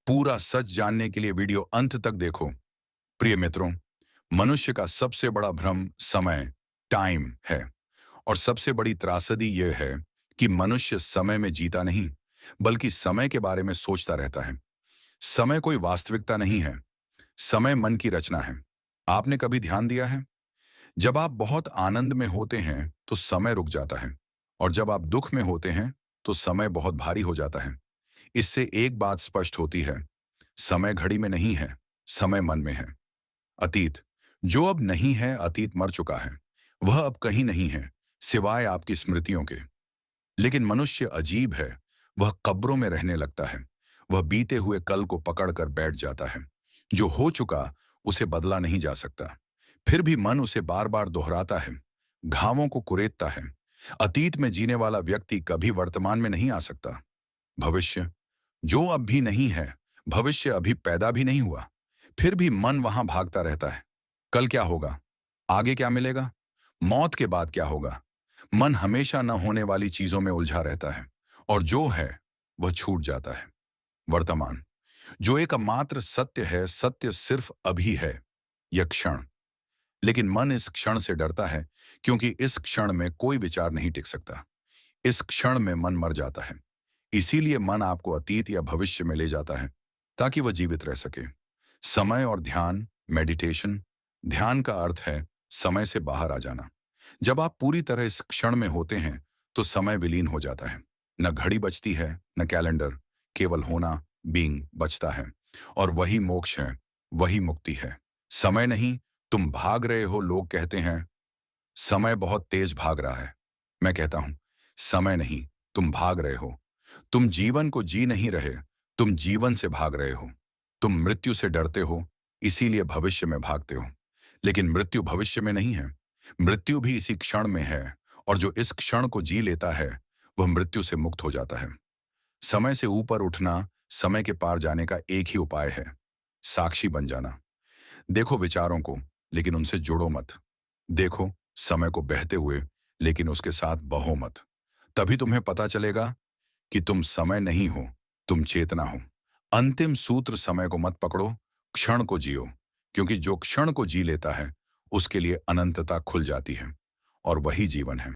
पूरा सच जानने के लिए वीडियो अंत तक देखो। प्रिय मित्रों, मनुष्य का सबसे बड़ा भ्रम समय, टाइम है। और सबसे बड़ी त्रासदी यह है कि मनुष्य समय में जीता नहीं, बल्कि समय के बारे में सोचता रहता है। समय कोई वास्तविकता नहीं है, समय मन की रचना है। आपने कभी ध्यान दिया है? जब आप बहुत आनंद में होते हैं तो समय रुक जाता है, और जब आप दुख में होते हैं तो समय बहुत भारी हो जाता है। इससे एक बात स्पष्ट होती है, समय घड़ी में नहीं है, समय मन में है। अतीत जो अब नहीं है, अतीत मर चुका है, वह अब कहीं नहीं है सिवाय आपकी स्मृतियों के। लेकिन मनुष्य अजीब है, वह कब्रों में रहने लगता है। वह बीते हुए कल को पकड़कर बैठ जाता है। जो हो चुका उसे बदला नहीं जा सकता, फिर भी मन उसे बार बार दोहराता है, घावों को कुरेदता है। अतीत में जीने वाला व्यक्ति कभी वर्तमान में नहीं आ सकता। भविष्य जो अब भी नहीं है, भविष्य अभी पैदा भी नहीं हुआ, फिर भी मन वहां भागता रहता है। कल क्या होगा? आगे क्या मिलेगा? मौत के बाद क्या होगा? मन हमेशा न होने वाली चीजों में उलझा रहता है, और जो है वह छूट जाता है। वर्तमान जो एकमात्र सत्य है, सत्य सिर्फ अभी है, यह क्षण। लेकिन मन इस क्षण से डरता है, क्योंकि इस क्षण में कोई विचार नहीं टिक सकता। इस क्षण में मन मर जाता है। इसीलिए मन आपको अतीत या भविष्य में ले जाता है, ताकि वह जीवित रह सके। समय और ध्यान, मेडिटेशन। ध्यान का अर्थ है समय से बाहर आ जाना। जब आप पूरी तरह इस क्षण में होते हैं तो समय विलीन हो जाता है। न घड़ी बचती है, न कैलेंडर, केवल होना, बीइंग बचता है। और वही मोक्ष है, वही मुक्ति है। समय नहीं, तुम भाग रहे हो। लोग कहते हैं समय बहुत तेज भाग रहा है। मैं कहता हूं, समय नहीं, तुम भाग रहे हो। तुम जीवन को जी नहीं रहे, तुम जीवन से भाग रहे हो। तुम मृत्यु से डरते हो, इसीलिए भविष्य में भागते हो। लेकिन मृत्यु भविष्य में नहीं है, मृत्यु भी इसी क्षण में है। और जो इस क्षण को जी लेता है, वह मृत्यु से मुक्त हो जाता है। समय से ऊपर उठना, समय के पार जाने का एक ही उपाय है, साक्षी बन जाना। देखो विचारों को, लेकिन उनसे जुड़ो मत। देखो समय को बहते हुए, लेकिन उसके साथ बहो मत। तभी तुम्हें पता चलेगा कि तुम समय नहीं हो, तुम चेतना हो। अंतिम सूत्र, समय को मत पकड़ो, क्षण को जियो। क्योंकि जो क्षण को जी लेता है, उसके लिए अनंतता खुल जाती है, और वही जीवन है।